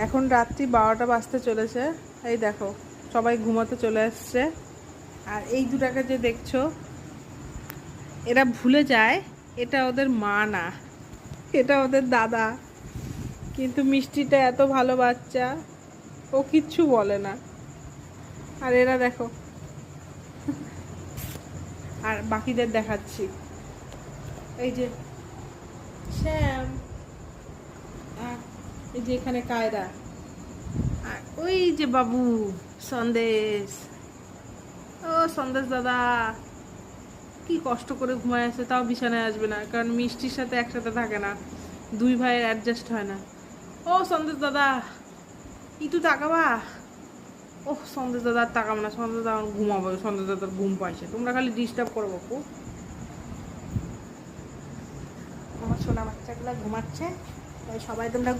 এখন রাত্রি 12টা বাজতে চলেছে। এই দেখো সবাই ঘুমাতে চলে আসছে। আর এই দুটাকে যে দেখছো, এরা ভুলে যায় এটা ওদের মা না, এটা ওদের দাদা। কিন্তু মিষ্টিটা এত ভালো বাচ্চা, ও কিচ্ছু বলে না। আর এরা দেখো, আর বাকিদের দেখাচ্ছি। এই যে শ্যাম, আর এই যে এখানে কায়রা, আর ওই যে বাবু সন্দেশ। ও সন্দেশ দাদা কি কষ্ট করে ঘুমায় আছে, তাও বিছানায় আসবে না, কারণ মিষ্টির সাথে একসাথে থাকে না, দুই ভাইয়ের অ্যাডজাস্ট হয় না। ও সন্দেশ দাদা ইটু তাকাবা। ও সন্দেশ দাদা আর তাকাবো না, সন্দেশ দাদা আমার ঘুমাবো, সন্দেশ দাদার ঘুম পাইছে, তোমরা খালি ডিস্টার্ব করো বাপু। আমার সোনা বাচ্চাগুলো ঘুমাচ্ছে, তাই সবাই তোমরা